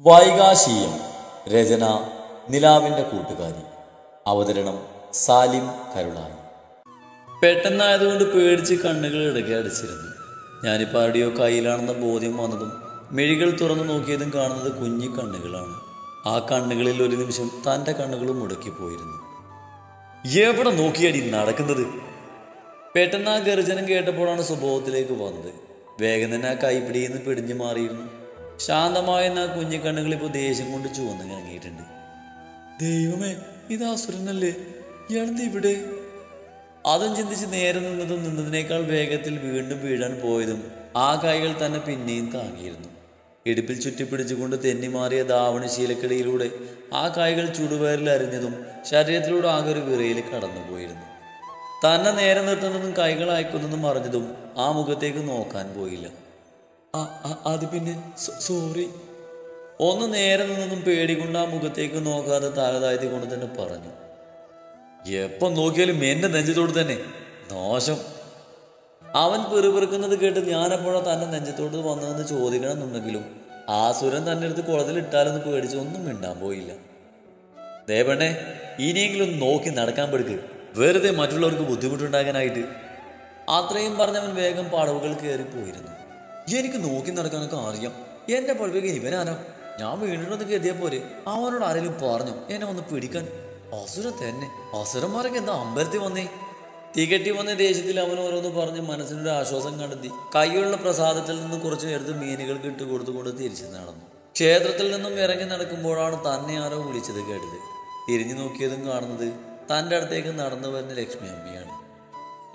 വൈകാശീയം. രചന നിലാവിൻ്റെ കൂട്ടുകാരി. അവതരണം സാലിം കരുളായി. പെട്ടെന്നായതുകൊണ്ട് പേടിച്ച് കണ്ണുകൾ ഇടയ്ക്ക് അടിച്ചിരുന്നു. ഞാനിപ്പോൾ ആരുടെയോ കയ്യിലാണെന്ന ബോധ്യം വന്നതും മിഴികൾ തുറന്നു നോക്കിയതും കാണുന്നത് കുഞ്ഞി കണ്ണുകളാണ്. ആ കണ്ണുകളിൽ ഒരു നിമിഷം തൻ്റെ കണ്ണുകളും മുടക്കിപ്പോയിരുന്നു. എവിടെ നോക്കിയടി നടക്കുന്നത്? പെട്ടെന്ന് ആ ഗർജനം കേട്ടപ്പോഴാണ് സ്വഭാവത്തിലേക്ക് വന്നത്. വേഗം തന്നെ ആ കൈപ്പിടിയിൽ നിന്ന് പിടിഞ്ഞു മാറിയിരുന്നു. ശാന്തമായ ആ കുഞ്ഞിക്കണ്ണുകൾ ഇപ്പോൾ ദേഷ്യം കൊണ്ട് ചുവന്ന് ഇറങ്ങിയിട്ടുണ്ട്. ദൈവമേ, ഇത് അസുരനല്ലേ? ഇയാളെന്ത് ഇവിടെ? അതും ചിന്തിച്ച് നേരെ നിന്നതിനേക്കാൾ വേഗത്തിൽ വീണ്ടും വീഴാൻ പോയതും ആ കൈകൾ തന്നെ പിന്നെയും താങ്ങിയിരുന്നു. ഇടുപ്പിൽ ചുറ്റിപ്പിടിച്ചുകൊണ്ട് തെന്നിമാറിയ ധാവണശീലക്കിടയിലൂടെ ആ കൈകൾ ചുടുവയറിൽ അരിഞ്ഞതും ശരീരത്തിലൂടെ ആകെ ഒരു വിറയിൽ കടന്നുപോയിരുന്നു. തന്നെ നേരെ നിർത്തുന്നതും കൈകൾ അയക്കുന്നതും അറിഞ്ഞതും ആ മുഖത്തേക്ക് നോക്കാൻ പോയില്ല. അത് പിന്നെ സോറി. ഒന്ന് നേരെ നിന്നതും പേടികൊണ്ട് ആ മുഖത്തേക്ക് നോക്കാതെ തല താഴ്ത്തി കൊണ്ട് തന്നെ പറഞ്ഞു. എപ്പം നോക്കിയാലും എന്റെ നെഞ്ചത്തോട് തന്നെ ദോഷം. അവൻ പെറുപിറുക്കുന്നത് കേട്ട് ഞാനെപ്പോഴാ തന്നെ നെഞ്ചത്തോട് വന്നതെന്ന് ചോദിക്കണമെന്നുണ്ടെങ്കിലും ആ സുരൻ തന്നെ എടുത്ത് കുളത്തിലിട്ടാലെന്ന് പേടിച്ച് ഒന്നും മിണ്ടാൻ പോയില്ല. ദേവണ്ണേ, ഇനിയെങ്കിലും ഒന്ന് നോക്കി നടക്കാൻ പെടുക്ക്, വെറുതെ മറ്റുള്ളവർക്ക് ബുദ്ധിമുട്ടുണ്ടാകാനായിട്ട്. അത്രയും പറഞ്ഞവൻ വേഗം പടവുകൾ കയറിപ്പോയിരുന്നു. എനിക്ക് നോക്കി നടക്കാനൊക്കെ അറിയാം. എന്റെ പഴവേക്ക് ഇവനാനോ? ഞാൻ വീണിട്ടൊന്ന് കരുതിയ പോലെ അവനോട് ആരെങ്കിലും പറഞ്ഞു എന്നെ ഒന്ന് പിടിക്കാൻ? അസുരം തന്നെ. അസുരന്മാരൊക്കെ എന്താ അമ്പലത്തിൽ വന്നേ? തികട്ടി വന്ന ദേശത്തിൽ അവൻ ഓരോന്ന് പറഞ്ഞ് മനസ്സിനൊരു ആശ്വാസം കണ്ടെത്തി കൈയുള്ള പ്രസാദത്തിൽ നിന്ന് കുറച്ച് നേരത്ത് മീനുകൾക്ക് ഇട്ട് കൊടുത്തുകൊണ്ട് തിരിച്ചു നടന്നു. ക്ഷേത്രത്തിൽ നിന്നും ഇറങ്ങി നടക്കുമ്പോഴാണ് തന്നെ ആരോ വിളിച്ചത് കേട്ടത്. തിരിഞ്ഞു നോക്കിയതും കാണുന്നത് തൻ്റെ അടുത്തേക്ക് നടന്നു വരുന്ന ലക്ഷ്മി അമ്മയാണ്.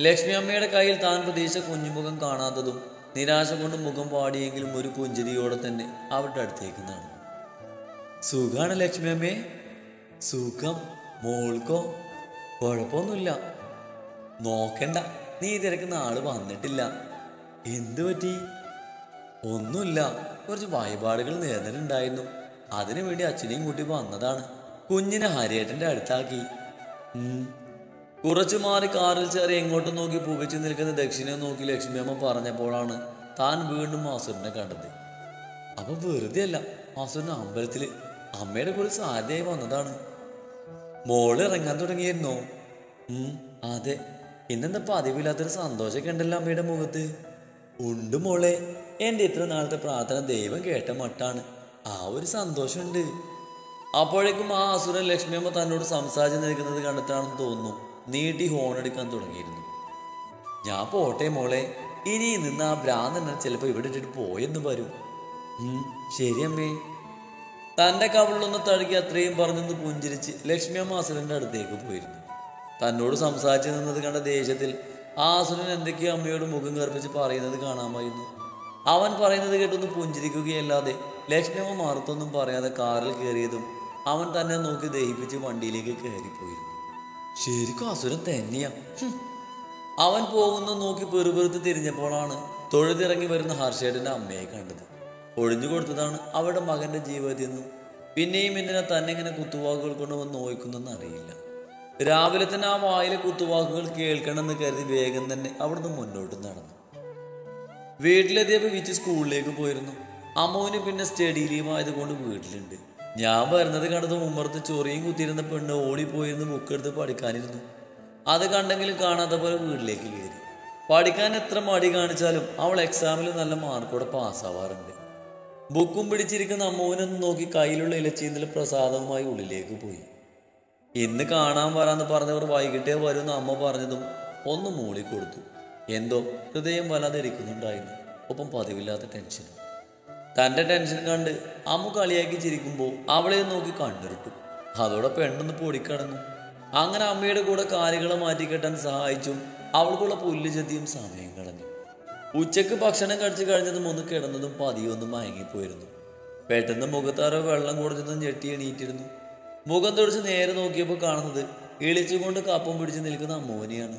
ലക്ഷ്മി അമ്മയുടെ കയ്യിൽ താൻ പ്രതീക്ഷ കുഞ്ഞുമുഖം കാണാത്തതും നിരാശ കൊണ്ട് മുഖം പാടിയെങ്കിലും ഒരു പുഞ്ചിരിയോടെ തന്നെ അവരുടെ അടുത്തേക്ക് നടന്നു. സുഖാണ് ലക്ഷ്മി അമ്മേ? സുഖം. മോൾക്കോ? കുഴപ്പമൊന്നുമില്ല. നോക്കണ്ട, നീ തിരക്കുന്ന ആള് വന്നിട്ടില്ല. എന്തു പറ്റി? ഒന്നുമില്ല, കുറച്ച് വഴിപാടുകൾ നേർന്നിട്ടുണ്ടായിരുന്നു. അതിനു വേണ്ടി അച്ഛനെയും കൂട്ടി വന്നതാണ്. കുഞ്ഞിനെ ഹരിയേട്ടൻ്റെ അടുത്താക്കി. കുറച്ചു മാറി കാറിൽ ചേറി എങ്ങോട്ടും നോക്കി പുകച്ചു നിൽക്കുന്ന ദക്ഷിണയെ നോക്കി ലക്ഷ്മി അമ്മ പറഞ്ഞപ്പോഴാണ് താൻ വീണ്ടും അസുരനെ കണ്ടത്. അപ്പൊ വെറുതെ അല്ല, അസുരൻ അമ്പലത്തില് അമ്മയുടെ കൂടെ സാധ്യതയായി വന്നതാണ്. മോള് ഇറങ്ങാൻ തുടങ്ങിയിരുന്നോ? അതെ. ഇന്നെന്താ പതിവില്ലാത്തൊരു സന്തോഷമൊക്കെ ഉണ്ടല്ലോ അമ്മയുടെ മുഖത്ത്? ഉണ്ട് മോളെ, എൻ്റെ ഇത്ര നാളത്തെ പ്രാർത്ഥന ദൈവം കേട്ട മട്ടാണ്. ആ ഒരു സന്തോഷമുണ്ട്. അപ്പോഴേക്കും ആ അസുരൻ ലക്ഷ്മിയമ്മ തന്നോട് സംസാരിച്ച് നിൽക്കുന്നത് കണ്ടിട്ടാണെന്ന് തോന്നുന്നു നീട്ടി ഹോണടിക്കാൻ തുടങ്ങിയിരുന്നു. ഞാൻ പോട്ടെ മോളെ, ഇനി നിന്ന് ആ ഭ്രാന്തൻ ചിലപ്പോൾ ഇവിടെ ഇട്ടിട്ട് പോയെന്ന് വരും. ശരി അമ്മേ. തൻ്റെ കവിളിലൊന്ന് തഴുകി അത്രയും പറഞ്ഞെന്ന് പുഞ്ചിരിച്ച് ലക്ഷ്മിയമ്മ അസുരൻ്റെ അടുത്തേക്ക് പോയിരുന്നു. തന്നോട് സംസാരിച്ച് നിന്നത് കണ്ട ദേഷ്യത്തിൽ ആ അസുരൻ എന്തൊക്കെയോ അമ്മയോട് മുഖം കറുപ്പിച്ച് പറയുന്നത് കാണാമായിരുന്നു. അവൻ പറയുന്നത് കേട്ടൊന്ന് പുഞ്ചിരിക്കുകയല്ലാതെ ലക്ഷ്മിയമ്മ മറുത്തൊന്നും പറയാതെ കാറിൽ കയറിയതും അവൻ തന്നെ നോക്കി ദഹിപ്പിച്ച് വണ്ടിയിലേക്ക് കയറിപ്പോയിരുന്നു. ശരിക്കും അസുരൻ തന്നെയാ. അവൻ പോകുന്ന നോക്കി പെറുപെറുത്ത് തിരിഞ്ഞപ്പോഴാണ് തൊഴുതിറങ്ങി വരുന്ന ഹർഷേട്ടൻ്റെ അമ്മയെ കണ്ടത്. ഒഴിഞ്ഞു കൊടുത്തതാണ് അവരുടെ മകന്റെ ജീവിതത്തിൽ നിന്നും. പിന്നെയും എന്തിനാ തന്നെ ഇങ്ങനെ കുത്തുവാക്കുകൾ കൊണ്ട് വന്ന് നോയിക്കുന്നെന്ന് അറിയില്ല. രാവിലെ തന്നെ ആ വായിലെ കുത്തുവാക്കുകൾ കേൾക്കണമെന്ന് കരുതി വേഗം തന്നെ അവിടുന്ന് മുന്നോട്ട് നടന്നു. വീട്ടിലെത്തിയപ്പോൾ വിച്ച് സ്കൂളിലേക്ക് പോയിരുന്നു. അമ്മുവിന് പിന്നെ സ്റ്റഡി ലീവ് ആയതുകൊണ്ട് വീട്ടിലുണ്ട്. ഞാൻ വരുന്നത് കണ്ടത് മുമ്പർത്ത് ചൊറിയും കുത്തിയിരുന്ന പെണ്ണ് ഓടിപ്പോയിരുന്ന് ബുക്കെടുത്ത് പഠിക്കാനിരുന്നു. അത് കണ്ടെങ്കിലും കാണാത്ത പോലെ വീട്ടിലേക്ക് കയറി. പഠിക്കാൻ എത്ര മടി കാണിച്ചാലും അവൾ എക്സാമിൽ നല്ല മാർക്കോടെ പാസ്സാവാറുണ്ട്. ബുക്കും പിടിച്ചിരിക്കുന്ന അമ്മുവിനൊന്ന് നോക്കി കയ്യിലുള്ള ഇലച്ചീന്തൽ പ്രസാദവുമായി ഉള്ളിലേക്ക് പോയി. ഇന്ന് കാണാൻ വരാന്ന് പറഞ്ഞവർ വൈകിട്ടേ വരുമെന്ന് അമ്മ പറഞ്ഞതും ഒന്ന് മൂളിക്കൊടുത്തു. എന്തോ ഹൃദയം വല്ലാതെ ഇരിക്കുന്നുണ്ടായിരുന്നു, ഒപ്പം പതിവില്ലാത്ത ടെൻഷനും. തൻ്റെ ടെൻഷൻ കണ്ട് അമ്മ കളിയാക്കി ചിരിക്കുമ്പോൾ അവളെ നോക്കി കണ്ണിരുട്ടു. അതോടെ പെണ്ണൊന്ന് പൊടിക്കടന്നു. അങ്ങനെ അമ്മയുടെ കൂടെ കാര്യങ്ങളെ മാറ്റിക്കെട്ടാൻ സഹായിച്ചും അവൾക്കുള്ള പുല്ല് ചെത്തിയും സമയം കളഞ്ഞു. ഉച്ചക്ക് ഭക്ഷണം കഴിച്ചു കഴിഞ്ഞതും ഒന്ന് കിടന്നതും പതിയൊന്നും മയങ്ങിപ്പോയിരുന്നു. പെട്ടെന്ന് മുഖത്താരോ വെള്ളം കുടഞ്ഞതും ഞെട്ടി എണീറ്റിരുന്നു. മുഖം തുടച്ച് നേരെ നോക്കിയപ്പോൾ കാണുന്നത് ഇളിച്ചുകൊണ്ട് കപ്പം പിടിച്ച് നിൽക്കുന്ന അമ്മോനെയാണ്.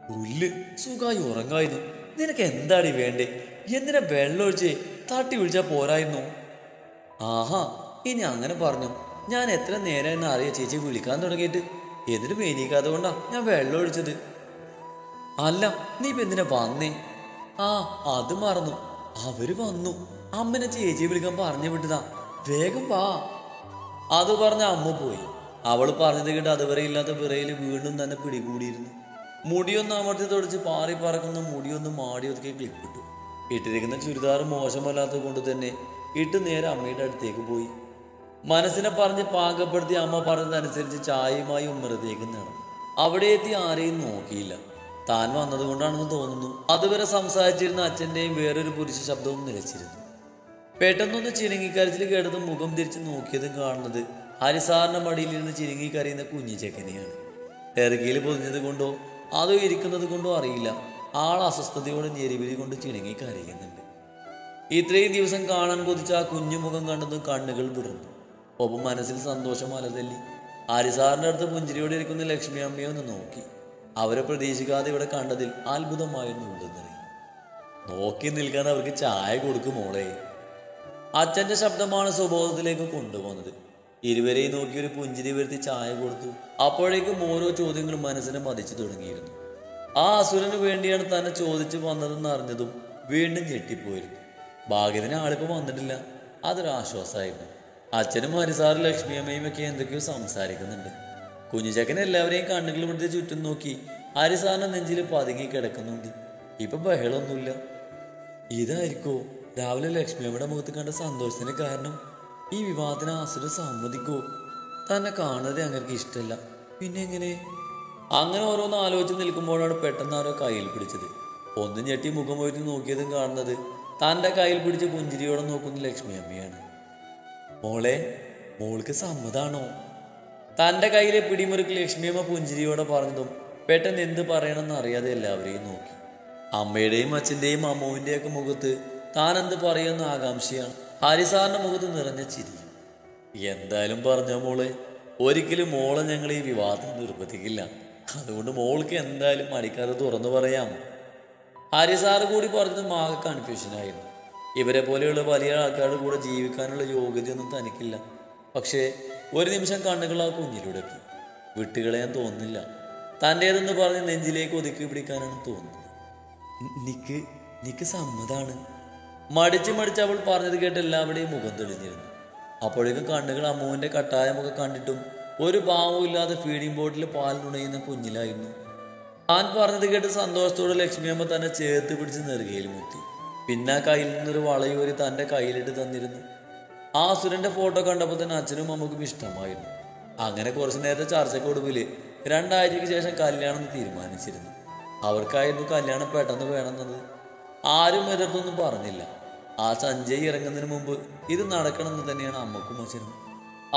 പുല്ല്, സുഖമായി ഉറങ്ങായിരുന്നു. നിനക്ക് എന്താടി വേണ്ടേ? എന്തിനാ വെള്ളം ഒഴിച്ചേ? തട്ടി വിളിച്ചാൽ പോരായിരുന്നു. ആഹാ, ഇനി അങ്ങനെ പറഞ്ഞു. ഞാൻ എത്ര നേരം എന്ന് അറിയാം ചേച്ചി വിളിക്കാൻ തുടങ്ങിയിട്ട്. എന്നിട്ട് മേനിക്കാതെ കൊണ്ടാ ഞാൻ വെള്ളം ഒഴിച്ചത്. അല്ല, നീ ഇപ്പം എന്തിനാ വന്നേ? അത് മറന്നു. അവര് വന്നു. അമ്മനെ ചേച്ചിയെ വിളിക്കാൻ പറഞ്ഞു വിട്ടതാ. വേഗം വാ. അത് പറഞ്ഞ അമ്മ പോയി. അവൾ പറഞ്ഞത് കേട്ട് അതുവരെ ഇല്ലാത്ത വിറയിൽ വീണ്ടും തന്നെ പിടികൂടിയിരുന്നു. മുടിയൊന്ന് അമർത്തി തുടച്ച് പാറി പറക്കുന്ന മുടിയൊന്ന് മാടി ഒതുക്കി ക്ലിപ്പിട്ടു. ഇട്ടിരിക്കുന്ന ചുരിദാർ മോശമല്ലാത്തത് കൊണ്ട് തന്നെ ഇട്ട് നേരെ അമ്മയുടെ അടുത്തേക്ക് പോയി. മനസ്സിനെ പറഞ്ഞ് പാകപ്പെടുത്തി അമ്മ പറഞ്ഞതനുസരിച്ച് ചായയുമായി ഉമ്മറത്തേക്ക് നടന്നു. അവിടെ എത്തി ആരെയും നോക്കിയില്ല. താൻ വന്നതുകൊണ്ടാണെന്ന് തോന്നുന്നു അതുവരെ സംസാരിച്ചിരുന്ന അച്ഛൻ്റെയും വേറൊരു പുരുഷ ശബ്ദവും നിലച്ചിരുന്നു. പെട്ടെന്നൊന്ന് ചിണുങ്ങിക്കരച്ചിൽ കേട്ടതും മുഖം തിരിച്ച് നോക്കിയതും കാണുന്നത് ഹരിസാറിന്റെ മടിയിലിരുന്ന് ചിണുങ്ങിക്കരയുന്ന കുഞ്ഞിച്ചെക്കനെയാണ്. ടെറക്കിയിൽ പൊതിഞ്ഞത് കൊണ്ടോ അതോ ഇരിക്കുന്നത് കൊണ്ടോ അറിയില്ല, ആൾ അസ്വസ്ഥതയോടെ ഞെരിവിലി കൊണ്ട് ചിണുങ്ങിക്കരയുന്നുണ്ട്. ഇത്രയും ദിവസം കാണാൻ കൊതിച്ച ആ കുഞ്ഞുമുഖം കണ്ടതും കണ്ണുകൾ വിടർന്നു. ഒപ്പം മനസ്സിൽ സന്തോഷം അലതല്ലി. ഹരിസാറിൻ്റെ അടുത്ത് പുഞ്ചിരിയോടെ ഇരിക്കുന്ന ലക്ഷ്മി അമ്മയെ ഒന്ന് നോക്കി. അവരെ പ്രതീക്ഷിക്കാതെ ഇവിടെ കണ്ടതിൽ അത്ഭുതമായിരുന്നു ഉണ്ടെന്നറിയാം. നോക്കി നിൽക്കാൻ അവർക്ക് ചായ കൊടുക്കും മോളെ. അച്ഛൻ്റെ ശബ്ദമാണ് സുബോധത്തിലേക്ക് കൊണ്ടുപോകുന്നത്. ഇരുവരെയും നോക്കി ഒരു പുഞ്ചിരി വരുത്തി ചായ കൊടുത്തു. അപ്പോഴേക്കും ഓരോ ചോദ്യങ്ങളും മനസ്സിനെ മതിച്ചു തുടങ്ങിയിരുന്നു. ആ അസുരന് വേണ്ടിയാണ് തന്നെ ചോദിച്ചു വന്നതെന്ന് അറിഞ്ഞതും വീണ്ടും ഞെട്ടിപ്പോയിരുന്നു. ഭാഗ്യത്തിന് ആളിപ്പോൾ വന്നിട്ടില്ല, അതൊരാശ്വാസമായിരുന്നു. അച്ഛനും ഹരിസാറും ലക്ഷ്മിയമ്മയും ഒക്കെ എന്തൊക്കെയോ സംസാരിക്കുന്നുണ്ട്. കുഞ്ഞുചക്കൻ എല്ലാവരെയും കണ്ണുകൾ പിടിച്ച് ചുറ്റും നോക്കി ഹരിസാറിന്റെ നെഞ്ചിൽ പതുങ്ങി കിടക്കുന്നുണ്ട്. ഇപ്പൊ ബഹളമൊന്നുമില്ല. ഇതായിരിക്കോ രാവിലെ ലക്ഷ്മിയമ്മയുടെ മുഖത്ത് കണ്ട സന്തോഷത്തിന് കാരണം? ഈ വിവാഹത്തിന് ആസുര സമ്മതിക്കോ? തന്നെ കാണുന്നത് അങ്ങനെ ഇഷ്ടമല്ല, പിന്നെ എങ്ങനെ? അങ്ങനെ ഓരോന്ന് ആലോചിച്ച് നിൽക്കുമ്പോഴാണ് പെട്ടെന്ന് ആരോ കയ്യിൽ പിടിച്ചത്. ഒന്ന് ഞെട്ടി മുഖം പോയിട്ട് നോക്കിയതും കാണുന്നത് തൻ്റെ കയ്യിൽ പിടിച്ച് പുഞ്ചിരിയോടെ നോക്കുന്ന ലക്ഷ്മിയമ്മയാണ്. മോളെ, മോൾക്ക് സമ്മതാണോ? തൻ്റെ കയ്യിലെ പിടിമുറുക്കി ലക്ഷ്മിയമ്മ പുഞ്ചിരിയോടെ പറഞ്ഞതും പെട്ടെന്ന് എന്ത് പറയണമെന്ന് അറിയാതെ എല്ലാവരെയും നോക്കി. അമ്മയുടെയും അച്ഛൻ്റെയും അമ്മുവിൻ്റെയും ഒക്കെ മുഖത്ത് താൻ എന്ത് പറയുന്ന ആകാംക്ഷയാണ്. ഹരിസാറിന്റെ മുഖത്ത് നിറഞ്ഞ ചിരി. എന്തായാലും പറഞ്ഞ മോളെ, ഒരിക്കലും മോളെ ഞങ്ങൾ ഈ വിവാഹത്തിന് നിർബന്ധിക്കില്ല. അതുകൊണ്ട് മോൾക്ക് എന്തായാലും മടിക്കാതെ തുറന്നു പറയാം. ഹരിസാറ് കൂടി പറഞ്ഞതും ആകെ കൺഫ്യൂഷനായിരുന്നു. ഇവരെ പോലെയുള്ള വലിയ ആൾക്കാരുടെ കൂടെ ജീവിക്കാനുള്ള യോഗ്യതയൊന്നും തനിക്കില്ല. പക്ഷേ ഒരു നിമിഷം കണ്ണുകൾ ആ കുഞ്ഞിലൂടെക്കി. വിട്ടുകളയാൻ തോന്നുന്നില്ല. തൻ്റേതെന്ന് പറഞ്ഞ് നെഞ്ചിലേക്ക് ഒതുക്കി പിടിക്കാനാണ് തോന്നുന്നത്. നിക്ക് സമ്മതാണ്. മടിച്ച് അവൾ പറഞ്ഞത് കേട്ട് എല്ലാവരുടെയും മുഖം തെളിഞ്ഞിരുന്നു. അപ്പോഴേക്കും കണ്ണുകൾ അമ്മുവിൻ്റെ കട്ടായ മുഖം കണ്ടിട്ടും ഒരു ഭാവവും ഇല്ലാതെ ഫീഡിംഗ് ബോട്ടിൽ പാൽ നുണയുന്ന കുഞ്ഞിലായിരുന്നു. താൻ പറഞ്ഞത് കേട്ട് സന്തോഷത്തോടെ ലക്ഷ്മിയമ്മ തന്നെ ചേർത്ത് പിടിച്ച് നെറുകയിൽ മുത്തി. പിന്നെ ആ കയ്യിൽ നിന്നൊരു വളയൂരി തൻ്റെ കയ്യിലിട്ട് തന്നിരുന്നു. ആ അസുരൻ്റെ ഫോട്ടോ കണ്ടപ്പോൾ തന്നെ അച്ഛനും അമ്മക്കും ഇഷ്ടമായിരുന്നു. അങ്ങനെ കുറച്ചു നേരത്തെ ചർച്ചക്കൊടുവിൽ 2 ആഴ്ചയ്ക്ക് ശേഷം കല്യാണം തീരുമാനിച്ചിരുന്നു. അവർക്കായിരുന്നു കല്യാണം പെട്ടെന്ന് വേണമെന്നത്. ആരും എതിർത്തൊന്നും പറഞ്ഞില്ല. ആ സഞ്ജയ് ഇറങ്ങുന്നതിന് മുമ്പ് ഇത് നടക്കണമെന്ന് തന്നെയാണ് അമ്മക്കും അച്ഛനും.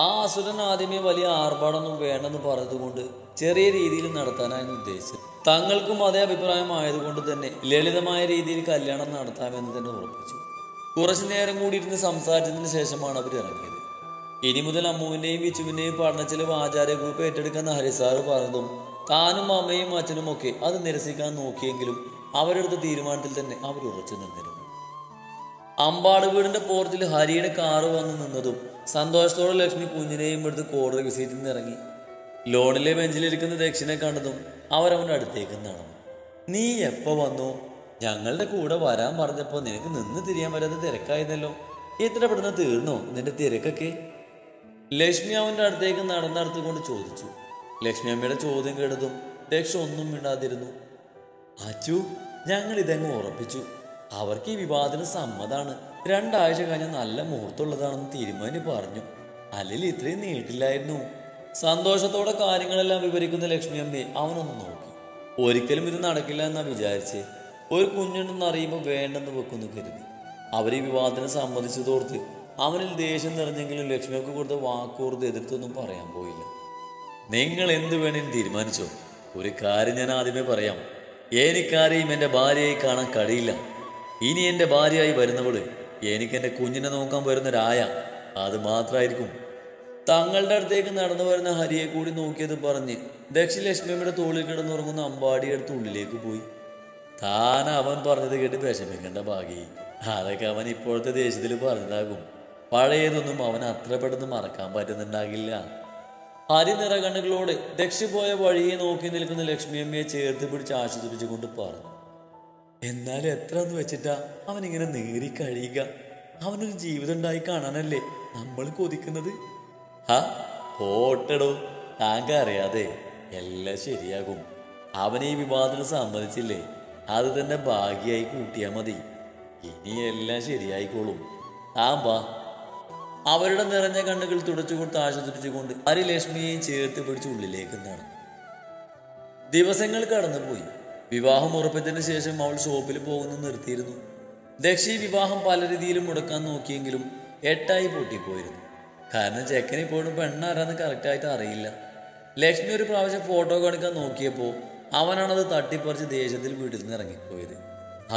ആ അസുരൻ ആദ്യമേ വലിയ ആർഭാടൊന്നും വേണ്ടെന്ന് പറഞ്ഞതുകൊണ്ട് ചെറിയ രീതിയിൽ നടത്താനായിരുന്നു ഉദ്ദേശിച്ചത്. തങ്ങൾക്കും അതേ അഭിപ്രായമായതുകൊണ്ട് തന്നെ ലളിതമായ രീതിയിൽ കല്യാണം നടത്താമെന്ന് തന്നെ ഉറപ്പിച്ചു. കുറച്ചു നേരം കൂടി ഇരുന്ന് സംസാരിച്ചതിന് ശേഷമാണ് അവർ ഇറങ്ങിയത്. ഇനി മുതൽ അമ്മുവിൻ്റെയും വിച്ചുവിൻ്റെയും പഠന ചെലവ് ആചാര്യ ഗ്രൂപ്പ് ഏറ്റെടുക്കുന്ന ഹരിസാറ് പറഞ്ഞതും താനും അമ്മയും അച്ഛനും ഒക്കെ അത് നിരസിക്കാൻ നോക്കിയെങ്കിലും അവരെടുത്ത തീരുമാനത്തിൽ തന്നെ അവർ ഉറച്ചു നിന്നിരുന്നു. അമ്പാട് വീടിന്റെ പോർച്ചിൽ ഹരിയുടെ കാറ് വന്ന് നിന്നതും സന്തോഷത്തോടെ ലക്ഷ്മി കുഞ്ഞിനെയും എടുത്ത് കോടതി വിസിറ്റിൽ നിന്ന് ഇറങ്ങി. ലോണിലെ ബെഞ്ചിലിരിക്കുന്ന ദക്ഷിണെ കണ്ടതും അവരവൻ്റെ അടുത്തേക്ക് നടന്നു. നീ എപ്പോൾ വന്നു? ഞങ്ങളുടെ കൂടെ വരാൻ പറഞ്ഞപ്പോൾ നിനക്ക് നിന്ന് തിരിയാൻ വരാതെ തിരക്കായിരുന്നല്ലോ. എത്ര പെട്ടെന്ന് തീർന്നോ നിന്റെ തിരക്കൊക്കെ? ലക്ഷ്മി അവൻ്റെ അടുത്തേക്ക് നടന്നെടുത്തുകൊണ്ട് ചോദിച്ചു. ലക്ഷ്മി അമ്മയുടെ ചോദ്യം കേട്ടതും ദക്ഷ ഒന്നും മിണ്ടാതിരുന്നു. അച്ചു, ഞങ്ങൾ ഇതങ്ങ് ഉറപ്പിച്ചു. അവർക്ക് ഈ വിവാഹത്തിന് സമ്മതാണ്. 2 ആഴ്ച കഴിഞ്ഞ നല്ല മുഹൂർത്തമുള്ളതാണെന്ന് തീരുമാനി പറഞ്ഞു. അല്ലെങ്കിൽ ഇത്രയും നീട്ടില്ലായിരുന്നു. സന്തോഷത്തോടെ കാര്യങ്ങളെല്ലാം വിവരിക്കുന്ന ലക്ഷ്മി അമ്മയെ അവനൊന്ന് നോക്കി. ഒരിക്കലും ഇത് നടക്കില്ല എന്നാ വിചാരിച്ച്. ഒരു കുഞ്ഞുണ്ടെന്ന് അറിയുമ്പോൾ വേണ്ടെന്ന് വെക്കുന്നു കരുതി. അവർ ഈ വിവാഹത്തിന് സമ്മതിച്ചതോർത്ത് അവനിൽ ദേഷ്യം നിറഞ്ഞെങ്കിലും ലക്ഷ്മിയൊക്കെ കൊടുത്ത വാക്കോർത്ത് എതിർത്തൊന്നും പറയാൻ പോയില്ല. നിങ്ങൾ എന്ത് വേണേലും തീരുമാനിച്ചോ. ഒരു കാര്യം ഞാൻ ആദ്യമേ പറയാം. എനിക്കാരെയും എൻ്റെ ഭാര്യയെ കാണാൻ കഴിയില്ല. ഇനി എൻ്റെ ഭാര്യയായി വരുന്നവള് എനിക്കെൻ്റെ കുഞ്ഞിനെ നോക്കാൻ വരുന്നൊരായ അത് മാത്രമായിരിക്കും. തങ്ങളുടെ അടുത്തേക്ക് നടന്നു വരുന്ന ഹരിയെ കൂടി നോക്കിയത് പറഞ്ഞ് ദക്ഷിലക്ഷ്മിയുടെ തോളിൽ കിടന്നുറങ്ങുന്ന അമ്പാടിയെടുത്ത് ഉള്ളിലേക്ക് പോയി. താൻ അവൻ പറഞ്ഞത് കേട്ട് വിഷമിക്കേണ്ട ഭാഗ്യേ. അതൊക്കെ അവൻ ഇപ്പോഴത്തെ ദേഷ്യത്തിൽ പറഞ്ഞതാകും. പഴയതൊന്നും അവൻ അത്ര പെട്ടെന്ന് മറക്കാൻ പറ്റുന്നുണ്ടാകില്ല. ഹരി നിറകണ്ണുകളോടെ ദക്ഷി പോയ വഴിയെ നോക്കി നിൽക്കുന്ന ലക്ഷ്മിയമ്മയെ ചേർത്ത് പിടിച്ച് ആശ്വസിപ്പിച്ചുകൊണ്ട് പറഞ്ഞു. എന്നാലും എത്ര എന്ന് വെച്ചിട്ടാ അവനിങ്ങനെ നേരി കഴിയുക? അവനൊരു ജീവിതം ഉണ്ടായി കാണാനല്ലേ നമ്മൾ കൊതിക്കുന്നത്? ഹാ ഓട്ടടോ, താങ്കൾ അറിയാതെ എല്ലാം ശരിയാകും. അവനെ ഈ വിവാദത്തിന് സമ്മതിച്ചില്ലേ, അത് തന്നെ ഭാഗ്യമായി കൂട്ടിയാൽ മതി. ഇനി എല്ലാം ശരിയായിക്കോളും. താൻ വാ. അവരുടെ നിറഞ്ഞ കണ്ണുകൾ തുടച്ചുകൊണ്ട് ആശ്വസിപ്പിച്ചുകൊണ്ട് ലക്ഷ്മിയെയും ചേർത്ത് പിടിച്ച് ഉള്ളിലേക്ക് നടന്നു. ദിവസങ്ങൾ കടന്നുപോയി. വിവാഹം ഉറപ്പിച്ചതിന് ശേഷം അവൾ ഷോപ്പിൽ പോകുന്നത് നിർത്തിയിരുന്നു. ദക്ഷി വിവാഹം പല രീതിയിലും മുടക്കാൻ നോക്കിയെങ്കിലും 8 പൊട്ടിപ്പോയിരുന്നു. കാരണം ചെക്കനെ ഇപ്പോഴും പെണ്ണാരാന്ന് കറക്റ്റായിട്ട് അറിയില്ല. ലക്ഷ്മി ഒരു പ്രാവശ്യം ഫോട്ടോ കാണിക്കാൻ നോക്കിയപ്പോൾ അവനാണത് തട്ടിപ്പറിച്ച് ദേഷ്യത്തിൽ വീട്ടിൽ നിന്ന് ഇറങ്ങിപ്പോയത്.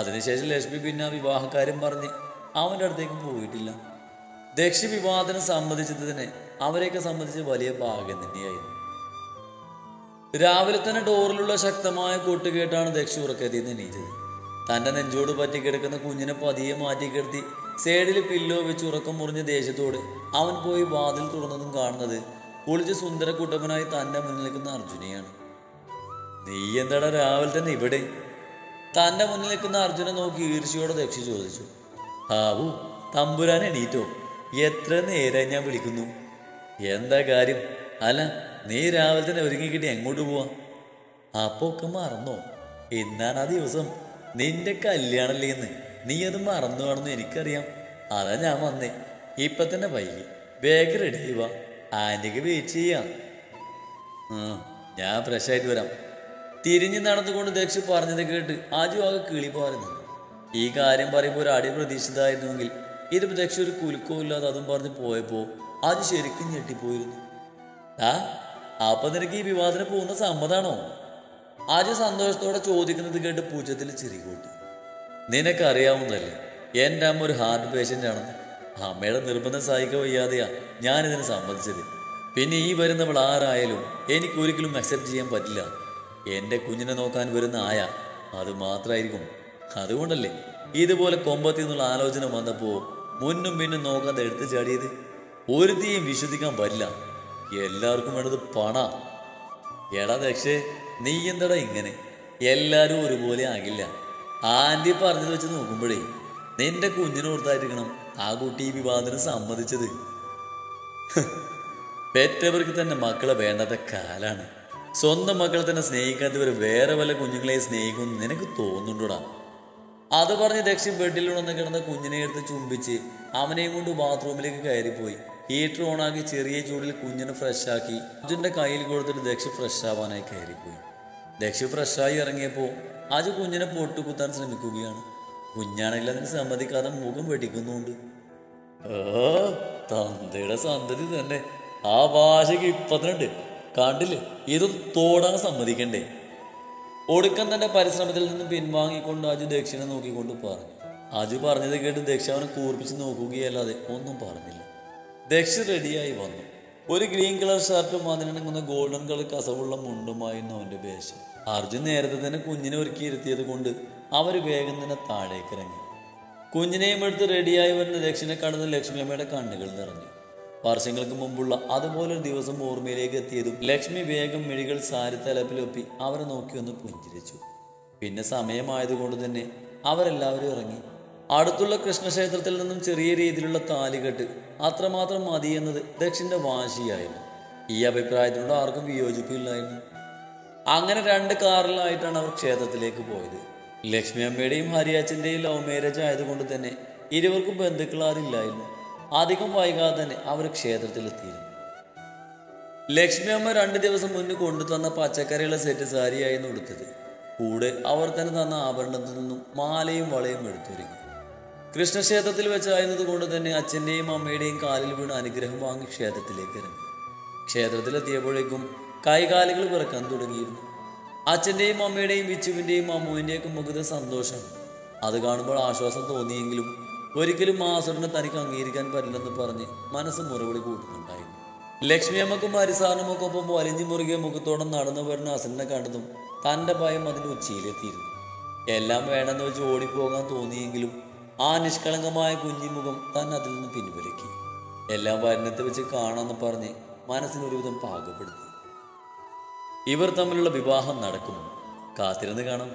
അതിനുശേഷം ലക്ഷ്മി പിന്നെ ആ വിവാഹക്കാര്യം പറഞ്ഞ് അവൻ്റെ അടുത്തേക്ക് പോയിട്ടില്ല. ദക്ഷി വിവാഹത്തിന് സമ്മതിച്ചതിന് അവരെയൊക്കെ സംബന്ധിച്ച് വലിയ ഭാഗ്യം തന്നെയായിരുന്നു. രാവിലെ തന്നെ ഡോറിലുള്ള ശക്തമായ കൊട്ട് കേട്ടാണ് ദക്ഷി ഉറക്കത്തിൽ എണീറ്റത്. തൻ്റെ നെഞ്ചോട് പറ്റിക്കിടക്കുന്ന കുഞ്ഞിനെ പതിയെ മാറ്റിക്കിടത്തി സൈഡിൽ പില്ലോ വെച്ച് ഉറക്കം മുറിഞ്ഞ ദേഷ്യത്തോട് അവൻ പോയി വാതിൽ തുറന്നതും കാണുന്നത് കുളിച്ച് സുന്ദര കുട്ടപ്പനായി തൻ്റെ മുന്നിൽ നിൽക്കുന്ന അർജുനെയാണ്. നീ എന്താടാ രാവിലെ തന്നെ ഇവിടെ? തൻ്റെ മുന്നിൽ നിൽക്കുന്ന അർജുനെ നോക്കി ഈർഷ്യയോടെ ദക്ഷി ചോദിച്ചു. ഹാവു, തമ്പുരാൻ എണീറ്റോ? എത്ര നേരം ഞാൻ വിളിക്കുന്നു. എന്താ കാര്യം? അല്ല, നീ രാവിലെ തന്നെ ഒരുങ്ങിക്കിട്ടി എങ്ങോട്ട് പോവാ? അപ്പൊ ഒക്കെ മറന്നോ? ഇന്നാണ് ആ ദിവസം, നിന്റെ കല്യാണല്ലേ എന്ന്. നീ അത് മറന്നു കാണുന്നു എനിക്കറിയാം. അതാ ഞാൻ വന്നേ. ഇപ്പൊ തന്നെ വൈകി. ബാഗ് റെഡി ചെയ്യുക, ആന്റിക്ക് വെയിറ്റ് ചെയ്യാം. ഞാൻ ഫ്രഷ് ആയിട്ട് വരാം. തിരിഞ്ഞ് നടന്നുകൊണ്ട് ദക്ഷി പറഞ്ഞത് കേട്ട് ആജു ആകെ കിളി പോരുന്നു. ഈ കാര്യം പറയുമ്പോൾ ഒരു അടി പ്രതീക്ഷിതമായിരുന്നുവെങ്കിൽ ഇതിപ്പോ ദക്ഷി ഒരു കുലുക്കവും ഇല്ലാതെ അതും പറഞ്ഞ് പോയപ്പോൾ ആജു ശരിക്കും ഞെട്ടിപ്പോയിരുന്നു. അപ്പൊ നിനക്ക് ഈ വിവാദത്തിന് പോകുന്ന സമ്മതാണോ? ആജു സന്തോഷത്തോടെ ചോദിക്കുന്നത് കേട്ട് പൂച്ചത്തിൽ ചിരി കൂട്ടി. നിനക്കറിയാവുന്നതല്ലേ എൻ്റെ അമ്മ ഒരു ഹാർട്ട് പേഷ്യൻ്റ് ആണെന്ന്. അമ്മയുടെ നിർബന്ധം സഹിക്കാൻ വയ്യാതെയാ ഞാനിതിന് സമ്മതിച്ചത്. പിന്നെ ഈ വരുന്നവൾ ആരായാലും എനിക്കൊരിക്കലും അക്സെപ്റ്റ് ചെയ്യാൻ പറ്റില്ല. എൻ്റെ കുഞ്ഞിനെ നോക്കാൻ വരുന്ന അത് മാത്രമായിരിക്കും. അതുകൊണ്ടല്ലേ ഇതുപോലെ കൊമ്പത്തിൽ നിന്നുള്ള ആലോചന വന്നപ്പോൾ മുന്നും പിന്നും നോക്കാതെ എടുത്തു ചാടിയത്. ഒരുത്തിയും വിശ്വസിക്കാൻ പറ്റില്ല. എല്ലാവർക്കും വേണ്ടത് പണ. എടാ ദക്ഷേ, നീ എന്താടാ ഇങ്ങനെ? എല്ലാവരും ഒരുപോലെ ആകില്ല. ആൻറ്റി പറഞ്ഞത് വെച്ച് നോക്കുമ്പോഴേ നിന്റെ കുഞ്ഞിനോർത്തായിരിക്കണം ആ കുട്ടി ഈ വിവാദത്തിന് സമ്മതിച്ചത്. പെറ്റവർക്ക് തന്നെ മക്കളെ വേണ്ടാത്ത കാലാണ്. സ്വന്തം മക്കളെ തന്നെ സ്നേഹിക്കാത്തവർ വേറെ വല്ല കുഞ്ഞുങ്ങളെ സ്നേഹിക്കുമെന്ന് നിനക്ക് തോന്നുന്നുണ്ടോടാ? അത് പറഞ്ഞ് ദക്ഷി ബെഡിലുണർന്ന് കിടന്ന കുഞ്ഞിനെ എടുത്ത് ചുംബിച്ച് അവനെയും കൊണ്ട് ബാത്റൂമിലേക്ക് കയറിപ്പോയി. ഹീറ്റർ ഓണാക്കി ചെറിയ ചൂടിൽ കുഞ്ഞിനെ ഫ്രഷാക്കി അർജുൻ്റെ കയ്യിൽ കൊടുത്തിട്ട് ദക്ഷി ഫ്രഷ് ആവാനായി കയറിപ്പോയി. ദക്ഷി ഫ്രഷായി ഇറങ്ങിയപ്പോൾ അജു കുഞ്ഞിനെ പൊട്ടുകുത്താൻ ശ്രമിക്കുകയാണ്. കുഞ്ഞാണെങ്കിൽ അതിന് സമ്മതിക്കാതെ മുഖം വെടിക്കുന്നുണ്ട്. തന്തയുടെ സന്തതി തന്നെ. ആ ഭാഷയ്ക്ക് ഇപ്പത്തിനുണ്ട്. കണ്ടില്ലേ, ഇതും തോടാൻ സമ്മതിക്കണ്ടേ? ഒടുക്കം തന്റെ പരിശ്രമത്തിൽ നിന്നും പിൻവാങ്ങിക്കൊണ്ട് അജു ദക്ഷിണെ നോക്കിക്കൊണ്ട് പറഞ്ഞു. അജു പറഞ്ഞത് കേട്ട് ദക്ഷ അവനെ കൂർപ്പിച്ച് നോക്കുകയല്ലാതെ ഒന്നും പറഞ്ഞില്ല. ദക്ഷ റെഡിയായി വന്നു. ഒരു ഗ്രീൻ കളർ ഷർട്ടും അതിനിണങ്ങുന്ന ഗോൾഡൻ കളർ കസവുള്ള മുണ്ടുമായിരുന്നു അവന്റെ വേഷം. അർജുൻ നേരത്തെ തന്നെ കുഞ്ഞിനെ ഒരുക്കി ഇരുത്തിയത് കൊണ്ട് അവർ വേഗം തന്നെ താഴേക്ക് ഇറങ്ങി. കുഞ്ഞിനെയും എടുത്ത് റെഡിയായി വരുന്ന ദക്ഷിണെ കാണുന്ന ലക്ഷ്മിയമ്മയുടെ കണ്ണുകൾ നിറഞ്ഞു. വർഷങ്ങൾക്ക് മുമ്പുള്ള അതുപോലൊരു ദിവസം ഓർമ്മയിലേക്ക് എത്തിയതും ലക്ഷ്മി വേഗം മിഴികൾ സാരി തലപ്പിലൊപ്പി അവരെ നോക്കി ഒന്ന് പുഞ്ചിരിച്ചു. പിന്നെ സമയമായതുകൊണ്ട് തന്നെ അവരെല്ലാവരും ഇറങ്ങി. അടുത്തുള്ള കൃഷ്ണക്ഷേത്രത്തിൽ നിന്നും ചെറിയ രീതിയിലുള്ള താലികെട്ട് അത്രമാത്രം മതിയെന്നത് ദക്ഷിന്റെ വാശിയായിരുന്നു. ഈ അഭിപ്രായത്തിനോട് ആർക്കും വിയോജിപ്പില്ലായിരുന്നു. അങ്ങനെ 2 കാറിലായിട്ടാണ് അവർ ക്ഷേത്രത്തിലേക്ക് പോയത്. ലക്ഷ്മി അമ്മയുടെയും ഹരിയാച്ചൻ്റെയും ലവ് മാരേജ് ആയതുകൊണ്ട് തന്നെ ഇരുവർക്കും ബന്ധുക്കളാരില്ലായിരുന്നു. അധികം വൈകാതെ തന്നെ അവർ ക്ഷേത്രത്തിലെത്തിയിരുന്നു. ലക്ഷ്മി അമ്മ 2 ദിവസം മുന്നേ കൊണ്ടുതന്ന പച്ചക്കറിയുള്ള സെറ്റ് സാരിയായിരുന്നു ഉടുത്തത്. കൂടെ അവർ തന്നെ തന്ന ആഭരണത്തിൽ നിന്നും മാലയും വളയും എടുത്തൊരുങ്ങി. കൃഷ്ണക്ഷേത്രത്തിൽ വെച്ചായിരുന്നത് കൊണ്ട് തന്നെ അച്ഛൻ്റെയും അമ്മയുടെയും കാലിൽ വീണ് അനുഗ്രഹം വാങ്ങി ക്ഷേത്രത്തിലേക്ക് ഇറങ്ങി. ക്ഷേത്രത്തിലെത്തിയപ്പോഴേക്കും കൈകാലുകൾ വിറക്കാൻ തുടങ്ങിയിരുന്നു. അച്ഛൻ്റെയും അമ്മയുടെയും വിച്ചുവിൻ്റെയും അമ്മുവിൻ്റെയൊക്കെ മുഖത്ത് സന്തോഷം. അത് കാണുമ്പോൾ ആശ്വാസം തോന്നിയെങ്കിലും ഒരിക്കലും മാസുറിനെ തനിക്ക് അംഗീകരിക്കാൻ പറ്റില്ലെന്ന് പറഞ്ഞ് മനസ്സ് മുറവിളി കൂട്ടുന്നുണ്ടായിരുന്നു. ലക്ഷ്മി അമ്മക്കും ഹരിസാറിനുമൊക്കെ ഒപ്പം വലിഞ്ഞു മുറുകിയ മുഖത്തോടെ നടന്നു വരുന്ന അസലിനെ കണ്ടതും തൻ്റെ ഭയം അതിൻ്റെ ഉച്ചയിലെത്തിയിരുന്നു. എല്ലാം വേണമെന്ന് വെച്ച് ഓടിപ്പോകാൻ തോന്നിയെങ്കിലും ആ നിഷ്കളങ്കമായ കുഞ്ഞിമുഖം താൻ അതിൽ നിന്ന് പിൻവലിക്കി. എല്ലാം വരുന്നത്തെ വെച്ച് കാണാമെന്ന് പറഞ്ഞ് മനസ്സിനൊരുവിധം പാകപ്പെടുത്തി. ഇവർ തമ്മിലുള്ള വിവാഹം നടക്കുമോ? കാത്തിരുന്ന് കാണാം.